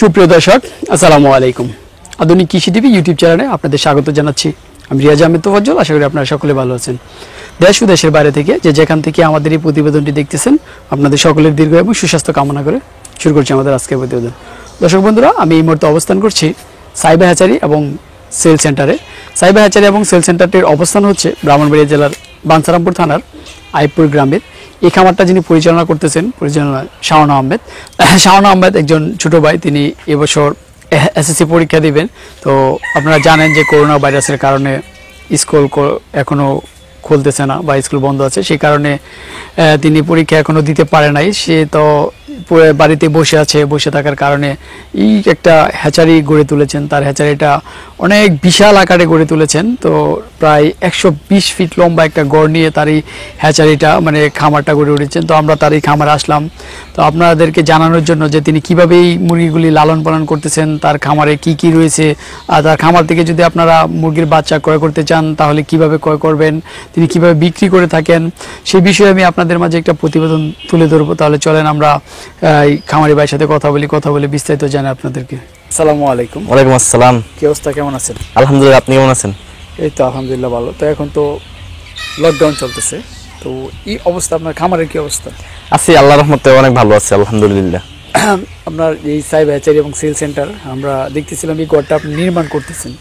সুপ্রিয় দর্শক, আসসালামু আলাইকুম। আধুনিক কৃষি টিভি ইউটিউব চ্যানেলে আপনাদের স্বাগত জানাচ্ছি। আমি রিয়াজ আহমেদ তোফাজ্জল। আশা করি আপনারা সকলে ভালো আছেন। দেশ ও দেশের বাইরে থেকে যেখান থেকে আমাদের এই প্রতিবেদনটি দেখতেছেন, আপনাদের সকলের দীর্ঘ এবং সুস্বাস্থ্য কামনা করে শুরু করছি আমাদের আজকের প্রতিবেদন। দর্শক বন্ধুরা, আমি এই মুহূর্তে অবস্থান করছি সাইবা হ্যাচারি এবং সেল সেন্টারে। সাইবা হ্যাচারি এবং সেল সেন্টারটির অবস্থান হচ্ছে ব্রাহ্মণবাড়িয়া জেলার বাঞ্ছারামপুর থানার আইপুর গ্রামের। এই খামারটা যিনি পরিচালনা করতেছেন, পরিচালনা শাওনা আহমেদ। শাওনা আহমেদ একজন ছোট ভাই, তিনি এবছর এসএসসি পরীক্ষা দিবেন। তো আপনারা জানেন যে করোনা ভাইরাসের কারণে স্কুল এখনও খুলতেছে না বা স্কুল বন্ধ আছে, সেই কারণে তিনি পরীক্ষা এখনও দিতে পারে নাই। সে তো বাড়িতে বসে আছে, বসে থাকার কারণে এই একটা হ্যাচারি গড়ে তুলেছেন। তার হ্যাচারিটা অনেক বিশাল আকারে গড়ে তুলেছেন। তো প্রায় 120 ফিট লম্বা একটা গড় নিয়ে তার এই হ্যাচারিটা মানে খামারটা গড়ে উঠেছেন। তো আমরা তার এই খামারে আসলাম তো আপনাদেরকে জানানোর জন্য যে তিনি কীভাবে এই মুরগিগুলি লালন পালন করতেছেন, তার খামারে কি কি রয়েছে, আর তার খামার থেকে যদি আপনারা মুরগির বাচ্চা ক্রয় করতে চান তাহলে কিভাবে ক্রয় করবেন, তিনি কিভাবে বিক্রি করে থাকেন, সেই বিষয়ে আমি আপনাদের মাঝে একটা প্রতিবেদন তুলে ধরবো। তাহলে চলেন আমরা খামারি ভাইয়ের সাথে কথা বলে বিস্তারিত জানাই আপনাদেরকে। আসসালামু আলাইকুম। ওয়ালাইকুম আসসালাম। কি অবস্থা, কেমন আছেন? আলহামদুলিল্লাহ, আপনি কেমন আছেন? এই তো আলহামদুলিল্লাহ ভালো। তো এখন তো লকডাউন চলতেছে, তো এই অবস্থা আপনার খামারের কি অবস্থা? আছি আল্লাহর রহমতে, অনেক ভালো আছে আলহামদুলিল্লাহ। আপনার এই সাইবা হ্যাচারি এবং সেল সেন্টার আমরা দেখতেছিলাম এই ঘরটা আপনি নির্মাণ করতেছেন,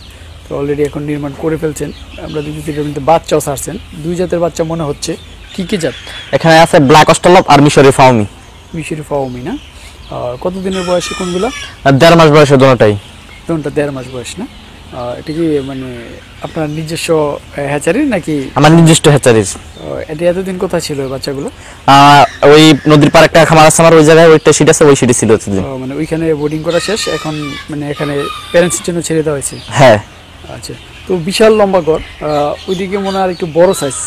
তো অলরেডি এখন নির্মাণ করে ফেলছেন। আমরা দেখতেছি কিন্তু বাচ্চাও ছাড়ছেন, দুই জাতের বাচ্চা মনে হচ্ছে। কি কি জাত? এখানে আছে ব্ল্যাক অস্ট্রেলপ আর মিশরি ফাউমি। মিশরি ফাউমি না? কতদিনের বয়সে কোনগুলো? 1.5 মাস বয়সে দুটোটাই। দুটোটা 1.5 মাস বয়স না? এটা কি মানে আপনার নিজস্ব হ্যাচারির নাকি? আমার নিজস্ব হ্যাচারির। এটা এতদিন কোথায় ছিল বাচ্চাগুলো? ওই নদীর পার একটা খামার আছে আমার, ওই জায়গায় ওইটা সিট আছে, ওই সিটে ছিল এতদিন। মানে ওইখানে বোর্ডিং করা শেষ, এখন মানে এখানে প্যারেন্টসের জন্য ছেড়ে দেওয়া হয়েছে? হ্যাঁ। আচ্ছা, তো বিশাল লম্বা ঘর, ওইদিকে মনে হয় একটু বড় সাইজ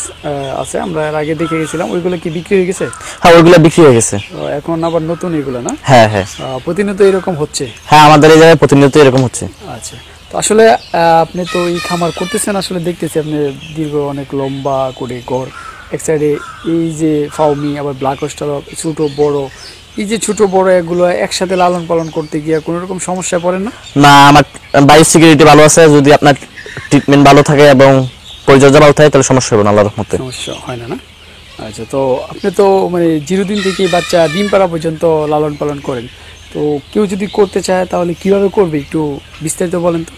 আছে, আমরা এর আগে দেখে গেছিলাম। ওইগুলো কি বিক্রি হয়ে গেছে? হ্যাঁ, ওইগুলো বিক্রি হয়ে গেছে। এখন আবার নতুন এগুলো না? হ্যাঁ হ্যাঁ, প্রতিনিয়ত এরকম হচ্ছে? হ্যাঁ, আমাদের এই জায়গায় প্রতিনিয়ত এরকম হচ্ছে। আচ্ছা, তো আসলে আপনি তো এই খামার করতেছেন, আসলে দেখতেছি আপনি দীর্ঘ অনেক লম্বা করে ঘর, এক সাইডে এই যে ফাউমি, আবার ব্ল্যাক অস্ট্রেলপ, ছোট বড়, এই যে ছোট বড় এগুলো একসাথে লালন পালন করতে গিয়ে কোনো রকম সমস্যা পড়ে না? না, আমার বায়ো সিকিউরিটি ভালো আছে। যদি আপনার ট্রিটমেন্ট ভালো থাকে এবং পরিচর্যা ভালো থাকে তাহলে সমস্যা হবে না আল্লাহর রহমতে। সমস্যা হয় না? আচ্ছা, তো আপনি তো মানে 0 দিন থেকে বাচ্চা ডিম পাড়া পর্যন্ত লালন পালন করেন, তো কেউ যদি করতে চায় তাহলে কিভাবে করবে, একটু বিস্তারিত বলেন তো।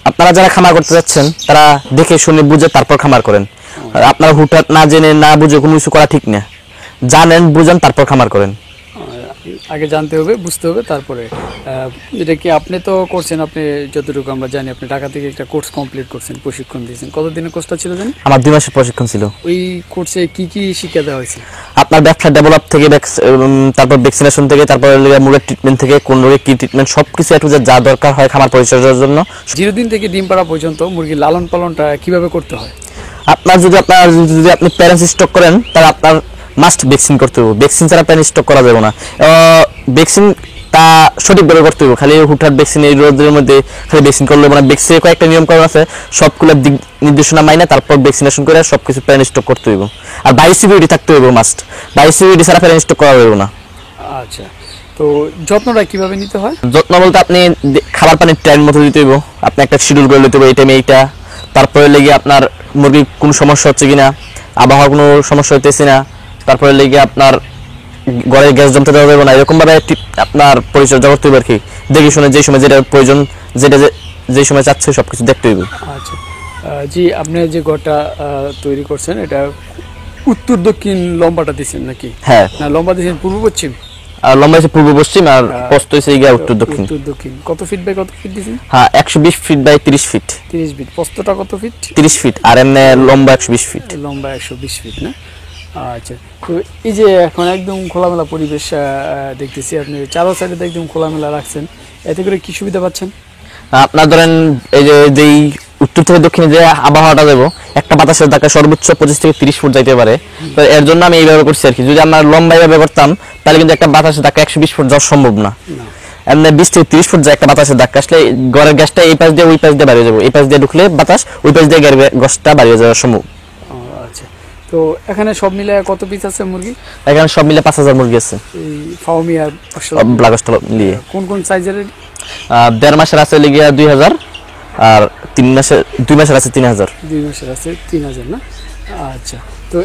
আপনারা যারা খামার করতে যাচ্ছেন তারা দেখে শুনে বুঝে তারপর খামার করেন। আপনারা হুটহাট না জেনে না বুঝে কোনো কিছু করা ঠিক না। জানেন, বুঝেন, তারপর খামার করেন। আগে জানতে হবে, বুঝতে হবে, তারপরে এটা কি আপনি তো করছেন, আপনি যতটুকু আমরা জানি আপনি ঢাকা থেকে একটা কোর্স কমপ্লিট করছেন, প্রশিক্ষণ দিয়েছেন। কতদিনের কোর্সটা ছিল জানি? আমার 2 মাসের প্রশিক্ষণ ছিল। ওই কোর্সে কি কি শিক্ষা দেওয়া হয়েছে? আপনার ব্যবসা ডেভেলপ থেকে, তারপর ভ্যাকসিনেশন থেকে, তারপর মুরগির ট্রিটমেন্ট থেকে, কোন রোগে কি ট্রিটমেন্ট, সবকিছু একটু যা দরকার হয় খামার পরিচর্যার জন্য। 0 দিন থেকে ডিম পাড়া পর্যন্ত মুরগির লালন পালনটা কিভাবে করতে হয়? যদি আপনি প্যারেন্টস স্টক করেন তাহলে আপনার মাস্ট ভ্যাকসিন করতে হবে। ভ্যাকসিন ছাড়া প্যারেন্টস স্টক করা যাবে না। ভ্যাকসিন তা সঠিকভাবে করতে হবে। খালি হুটহাট ভ্যাকসিন এই রোদের মধ্যে খালি ভ্যাকসিন করলে মানে ভ্যাকসিনের কয়েকটা নিয়মকানুন আছে, সবগুলো দিক নির্দেশনা মাইনে তারপর ভ্যাকসিনেশন করে সবকিছু প্যারেন্টস স্টক করতে হবে। আর বায়ো সিকিউরিটি থাকতে হবে মাস্ট। বায়ো সিকিউরিটি ছাড়া প্যারেন্টস স্টক করা যাবে না। আচ্ছা, তো যত্নটা কিভাবে নিতে হয়? যত্ন বলতে আপনি খাবার পানির টাইম মতো দিতে হবে। আপনি একটা শিডিউল করে নিতে হবে, এই টাইমে এইটা। তারপরে লেগে আপনার মুরগির কোনো সমস্যা হচ্ছে কিনা, আবহাওয়া কোনো সমস্যা হইতেছে না, তারপরে লেগে আপনার ঘরে গ্যাস জমতে দেওয়া যাবে না, এরকম ভাবে আপনার পরিচর্যা করতে হবে আর কি। দেখে শুনে যে সময় যেটা প্রয়োজন, যে সময় চাচ্ছে সবকিছু দেখতে হবে। আচ্ছা, জি, আপনি যে ঘরটা তৈরি করছেন এটা উত্তর দক্ষিণ লম্বাটা দিচ্ছেন নাকি? হ্যাঁ, না, লম্বা দিচ্ছেন পূর্ব পশ্চিম? আর লম্বা হচ্ছে পূর্ব পশ্চিম আর প্রস্থ হচ্ছে গিয়া উত্তর দক্ষিণ। উত্তর দক্ষিণ। কত ফিট বাই কত ফিট দিচ্ছেন? হ্যাঁ, 120 ফিট বাই 30 ফিট। 30 ফিট। প্রস্থটা কত ফিট? 30 ফিট আর এমনি লম্বা 120 ফিট। লম্বা 120 ফিট না? আচ্ছা, তো এই যে এখন একদম খোলামেলা পরিবেশ দেখতেছি, আপনি চারো সাইডে একদম খোলামেলা রাখছেন, এতে করে কি সুবিধা পাচ্ছেন? আপনার ধরেন এই যে যেই উত্তর থেকে দক্ষিণে যে আবহাওয়াটা দেবো, একটা বাতাসের ধাক্কা সর্বোচ্চ 25 থেকে 30 ফুট যাইতে পারে। তো এর জন্য আমি এইভাবে করছি আর কি। যদি আমরা লম্বা এইভাবে করতাম তাহলে কিন্তু একটা বাতাসের ধাক্কা 120 ফুট যাওয়া সম্ভব না। এমনি 20 থেকে 30 ফুট যায় একটা বাতাসের ধাক্কা আসলে ঘরের গ্যাসটা এই পাশ দিয়ে ওই পাশ দিয়ে বাড়িয়ে যাবো, এই পাশ দিয়ে ঢুকলে বাতাস, ওই পাশ দিয়ে গ্যাসটা বাড়িয়ে যাওয়া সম্ভব। আচ্ছা, তো এখানে সব মিলে কত পিস আছে মুরগি? এখানে সব মিলে 5000 মুরগি আছে, এই ফাউমি আর ব্ল্যাক অস্ট্রেল নিয়ে। কোন কোন সাইজের? 1.5 মাসের আছে লিগিয়া 2000 আর 2 মাসের আছে 3000। 2 মাসের আছে 3000 না? আচ্ছা, তো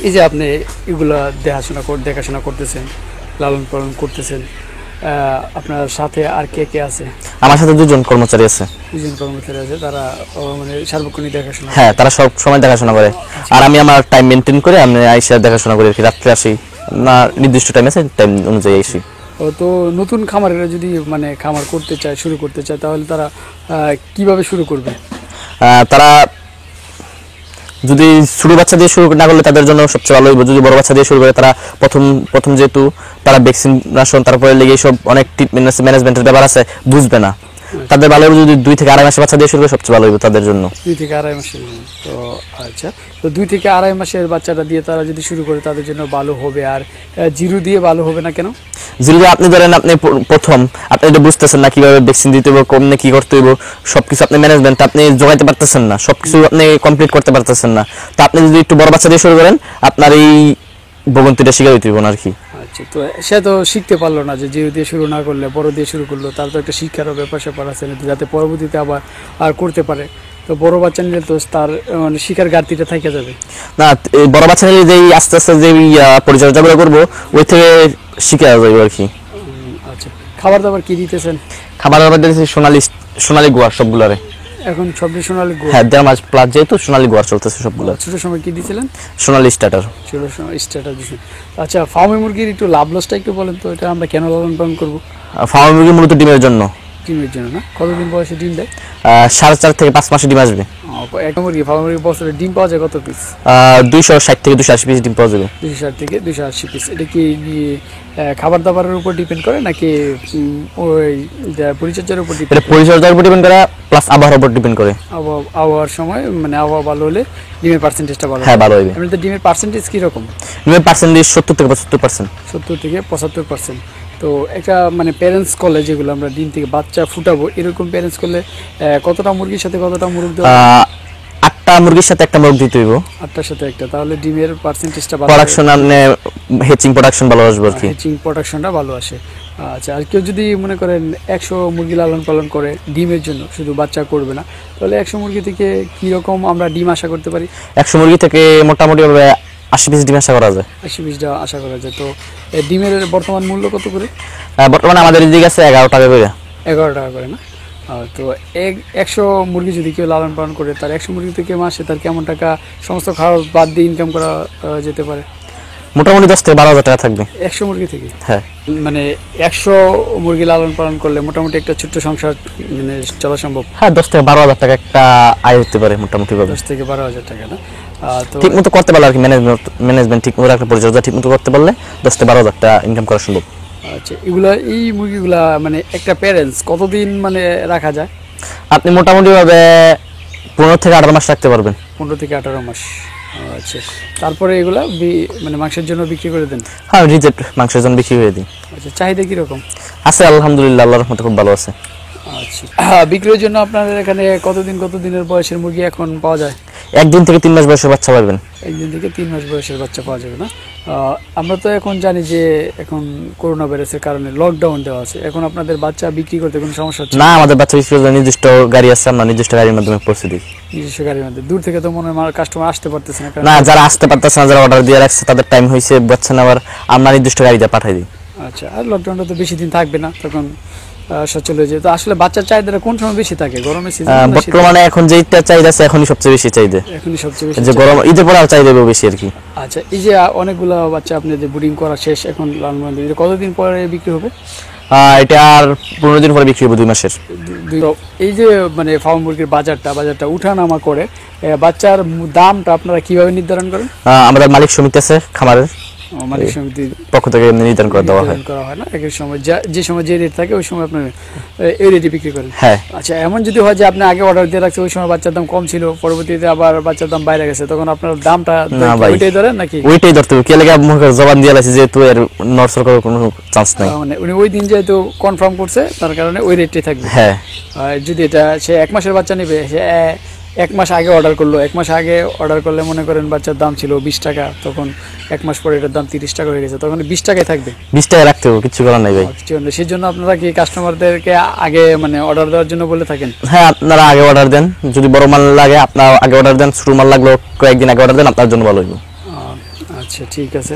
এই যে আপনি এগুলা দেখাশোনা করতেছেন, লালন পালন করতেছেন, আপনার সাথে আর কে কে আছে? আমার সাথে 2 জন কর্মচারী আছে। 2 জন কর্মচারী আছে, তারা মানে সার্বক্ষণিক দেখাশোনা? হ্যাঁ, তারা সব সময় দেখাশোনা করে। আর আমি আমার টাইম মেনটেন করে আমি আইসা দেখাশোনা করি আর কি। রাত্রে আসি না, নির্দিষ্ট টাইম আছে, টাইম অনুযায়ী আসি। তো নতুন খামারেরা যদি মানে খামার করতে চায়, শুরু করতে চায়, তাহলে তারা কিভাবে শুরু করবে? তারা যদি ছোট বাচ্চা দিয়ে শুরু না করলে তাদের জন্য সবচেয়ে ভালো হইব। যদি বড় বাচ্চা দিয়ে শুরু করে, তারা প্রথম যেহেতু তারা ভ্যাকসিনেশন, তারপরে লেগে সব অনেক ট্রিটমেন্ট আছে, ম্যানেজমেন্টের ব্যাপার আছে, বুঝবে না। তাদের ভালো হবে যদি 2 থেকে 2.5 মাসের বাচ্চা দিয়ে শুরু করে, সবচেয়ে ভালো হবে তাদের জন্য। 2 থেকে 2.5 মাসের? তো আচ্ছা, তো 2 থেকে 2.5 মাসের বাচ্চাটা দিয়ে তারা যদি শুরু করে তাদের জন্য ভালো হবে। আর জিরো দিয়ে ভালো হবে না কেন? যদি আপনি ধরেন আপনি প্রথম আপনি এটা বুঝতেছেন না কিভাবে ভ্যাকসিন দিতে হবে, কমনে কি করতে হবে, সবকিছু আপনি ম্যানেজমেন্ট আপনি জোগাইতে পারতেছেন না, সবকিছু আপনি কমপ্লিট করতে পারতেছেন না। তো আপনি যদি একটু বড় বাচ্চা দিয়ে শুরু করেন, আপনার এই ভোগান্তিটা শিকার হইতে হবে না আর কি। আচ্ছা, তো সে তো শিখতে পারলো না যে জিরো দিয়ে শুরু না করলে বড় দিয়ে শুরু করলো, তার তো একটা শিক্ষারও ব্যাপার স্যাপার আছে যাতে পরবর্তীতে আবার আর করতে পারে। তো বড় বাচ্চা নিলে তো তার মানে শিকার ঘাটতিটা থেকে যাবে না। এই বড় বাচ্চা নিলে যেই আস্তে আস্তে যে পরিচর্যাগুলো করবো, ওই থেকে শিখে যাবে আর কি। আচ্ছা, খাবার দাবার কি দিতেছেন? খাবার দাবার দিতেছি সোনালী গোয়ার সবগুলারে। এখন সবজি সোনালী গোয়া? হ্যাঁ, 1.5 মাস প্লাস যেহেতু সোনালী গোয়ার চলতেছে সবগুলো। ছোট সময় কি দিয়েছিলেন? সোনালী স্টার্টার। ছোট সময় স্টার্টার দিয়েছেন। আচ্ছা, ফার্মে মুরগির একটু লাভ লসটা একটু বলেন তো, এটা আমরা কেন লালন পালন করবো? ফার্ম মুরগি মূলত ডিমের জন্য। ডিমের জন্য না? কতদিন বয়সে ডিম দেয়? 4.5 থেকে 5 মাসে ডিম আসবে। একটা মুরগি, ফার্ম মুরগি বছরে ডিম পাওয়া যায় কত পিস? 260 থেকে 280 পিস ডিম পাওয়া যাবে। 260 থেকে 280 পিস। এটা কি খাবার দাবারের উপর ডিপেন্ড করে নাকি ওই পরিচর্যার উপর ডিপেন্ড? এটা পরিচর্যার উপর ডিপেন্ড করে, প্লাস আবহাওয়ার উপর ডিপেন্ড করে। আবহাওয়ার সময় মানে আবহাওয়া ভালো হলে ডিমের পার্সেন্টেজটা ভালো? হ্যাঁ, ভালো হবে। এমনিতে ডিমের পার্সেন্টেজ কীরকম? ডিমের পার্সেন্টেজ 70 থেকে 75%। 70 থেকে 75%। তো একটা মানে প্যারেন্টস করলে, যেগুলো আমরা ডিম থেকে বাচ্চা ফুটাবো, এরকম প্যারেন্টস করলে কতটা মুরগির সাথে কতটা মুরগ দেওয়া? 8টা মুরগির সাথে একটা মুরগ দিতে হইব। 8টার সাথে একটা, তাহলে ডিমের পার্সেন্টেজটা ভালো, প্রোডাকশন মানে হেচিং প্রোডাকশন ভালো আসবে আর কি। হেচিং প্রোডাকশনটা ভালো আসে। আচ্ছা, আর কেউ যদি মনে করেন 100 মুরগি লালন পালন করে ডিমের জন্য, শুধু বাচ্চা করবে না, তাহলে 100 মুরগি থেকে কীরকম আমরা ডিম আশা করতে পারি? 100 মুরগি থেকে মোটামুটি 80 পিস ডিম আশা করা যায়। 80 পিসটা আশা করা যায়। তো ডিমের বর্তমান মূল্য কত করে? বর্তমানে আমাদের এদিকে আছে 11 টাকা করে। 11 টাকা করে না? তো 100 মুরগি যদি কেউ লালন পালন করে, তার 100 মুরগি থেকে মাসে তার কেমন টাকা সমস্ত খরচ বাদ দিয়ে ইনকাম করা যেতে পারে? মোটামুটি 10 থেকে 12 হাজার টাকা থাকবে 100 মুরগি থেকে। হ্যাঁ, মানে 100 মুরগি লালন পালন করলে মোটামুটি একটা ছোট্ট সংসার মানে চলা সম্ভব? হ্যাঁ, 10 থেকে 12 হাজার টাকা একটা আয় হতে পারে মোটামুটি ভাবে। 10 থেকে 12 হাজার টাকা না? তো ঠিক মতো করতে পারলে আর কি, ম্যানেজমেন্ট ঠিক মতো রাখলে, পরিচর্যা ঠিক মতো করতে পারলে 10 থেকে 12 হাজার টাকা ইনকাম করা সম্ভব। আচ্ছা, এগুলা এই মুরগিগুলা মানে একটা প্যারেন্টস কতদিন মানে রাখা যায়? আপনি মোটামুটি ভাবে 15 থেকে 18 মাস রাখতে পারবেন। 15 থেকে 18 মাস। আচ্ছা, তারপরে এগুলা মানে মাংসের জন্য বিক্রি করে দেন? হ্যাঁ, রিজেক্ট মাংসের জন্য বিক্রি করে দিই। আচ্ছা, চাহিদা কিরকম আছে? আলহামদুলিল্লাহ, আল্লাহর রহমতে খুব ভালো আছে। আচ্ছা, বিক্রির জন্য আপনাদের এখানে কতদিনের বয়সের মুরগি এখন পাওয়া যায়? 1 দিন থেকে 3 মাস বয়সের বাচ্চা পাবেন। 1 দিন থেকে 3 মাস বয়সের বাচ্চা পাওয়া যাবে না? আমরা তো এখন জানি যে এখন করোনা ভাইরাসের কারণে লকডাউন দেওয়া আছে, এখন আপনাদের বাচ্চা বিক্রি করতে কোনো সমস্যা হচ্ছে না? আমাদের বাচ্চা বিক্রি করতে নির্দিষ্ট গাড়ি আছে, আমরা নির্দিষ্ট গাড়ির মাধ্যমে পৌঁছে দিই। নিজস্ব গাড়ির মধ্যে? দূর থেকে তো মনে হয় কাস্টমার আসতে পারতেছে না? না, যারা আসতে পারতেছে না, যারা অর্ডার দিয়ে রাখছে, তাদের টাইম হয়েছে বাচ্চা নেওয়ার, আমরা নির্দিষ্ট গাড়িতে পাঠাই দিই। আচ্ছা, আর লকডাউনটা তো বেশি দিন থাকবে না, তখন সচল হয়ে যায়। তো আসলে বাচ্চার চাহিদাটা কোন সময় বেশি থাকে, গরমের সিজন বর্তমানে এখন যেটা চাহিদা আছে এখনই সবচেয়ে বেশি চাহিদা, এখনই সবচেয়ে বেশি যে গরম ঈদের পরে আর চাহিদা বেশি আর কি। আচ্ছা, এই যে অনেকগুলো বাচ্চা আপনি যে ব্রিডিং করা শেষ এখন লালন পালন, এটা কতদিন পরে বিক্রি হবে? এটা আর 15 দিন পরে বিক্রি হবে, 2 মাসের। তো এই যে মানে ফার্ম মুরগির বাজারটা উঠানামা করে, বাচ্চার দামটা আপনারা কিভাবে নির্ধারণ করেন? আমাদের মালিক সমিতি আছে খামারের, মালিক সমিতি পক্ষ থেকে নির্ধারণ করে দেওয়া হয়। করা হয় না, এক এক সময় যে সময় যে রেট থাকে ওই সময় আপনার এই রেটে বিক্রি করেন। হ্যাঁ। আচ্ছা, এমন যদি হয় যে আপনি আগে অর্ডার দিয়ে রাখছেন, ওই সময় বাচ্চার দাম কম ছিল, পরবর্তীতে আবার বাচ্চার দাম বাইরে গেছে, তখন আপনার দামটা না ভাই, ওইটাই ধরেন নাকি? ওইটাই ধরতে হবে, কে লাগে মুখে জবান দিয়ে আছে যেহেতু এর নড়চড় করার কোনো চান্স নাই। মানে উনি ওই দিন যেহেতু কনফার্ম করছে তার কারণে ওই রেটটাই থাকবে। হ্যাঁ। আর যদি এটা সে 1 মাসের বাচ্চা নেবে, সে 1 মাস আগে অর্ডার করলো, 1 মাস আগে অর্ডার করলে মনে করেন বাচ্চার দাম ছিল 20 টাকা, তখন 1 মাস পরে এটার দাম 30 টাকা হয়ে গেছে, তখন 20 টাকায় থাকবে। 20 টাকা রাখতে হবে, কিছু করার নাই ভাই। সেই জন্য আপনারা কি কাস্টমারদেরকে আগে মানে অর্ডার দেওয়ার জন্য বলে থাকেন? হ্যাঁ, আপনারা আগে অর্ডার দেন, যদি বড় মাল লাগে আপনারা আগে অর্ডার দেন, ছোট মাল লাগলো কয়েকদিন আগে অর্ডার দেন, আপনার জন্য ভালো হইব। আচ্ছা, ঠিক আছে।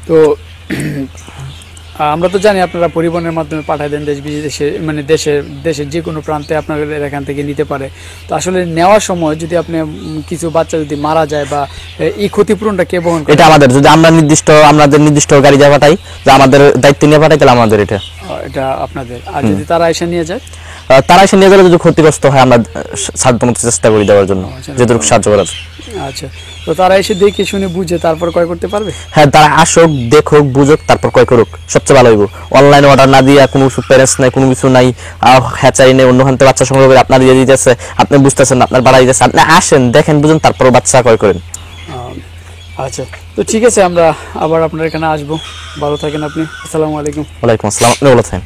তো আমরা তো জানি আপনারা পরিবহনের মাধ্যমে পাঠায় দেন দেশ বিদেশে, মানে দেশের যে কোনো প্রান্তে আপনাদের এখান থেকে নিতে পারে। তো আসলে নেওয়ার সময় যদি আপনি কিছু বাচ্চা যদি মারা যায় বা এই ক্ষতিপূরণটা কে বহন করে? এটা আমাদের, যদি আমরা আমাদের নির্দিষ্ট গাড়ি যা পাঠাই, যে আমাদের দায়িত্ব নিয়ে পাঠাই, তাহলে আমাদের এটা আপনাদের। আর যদি তারা এসে নিয়ে যায়? তারা এসে নিয়ে গেলে যদি ক্ষতিগ্রস্ত হয় আমরা সাধ্যমতো চেষ্টা করি দেওয়ার জন্য, যেটুকু সাহায্য করার। আচ্ছা, তো তারা এসে দেখে শুনে বুঝে তারপর ক্রয় করতে পারবে? হ্যাঁ, তারা আসুক, দেখুক, বুঝুক, তারপর ক্রয় করুক, সবচেয়ে ভালো হইব। অনলাইনে অর্ডার না দিয়ে কোনো প্যারেন্টস নাই, কোনো কিছু নাই, হ্যাচারি নেই, অন্য হাতে বাচ্চা সংগ্রহ করে আপনার দিয়ে দিতেছে, আপনি বুঝতেছেন আপনার বাড়াই দিতেছে, আপনি আসেন, দেখেন, বুঝুন, তারপর বাচ্চা ক্রয় করেন। আচ্ছা, তো ঠিক আছে, আমরা আবার আপনার এখানে আসবো। ভালো থাকেন আপনি। আসসালামু আলাইকুম। ওয়ালাইকুম আসসালাম, আপনি ভালো থাকেন।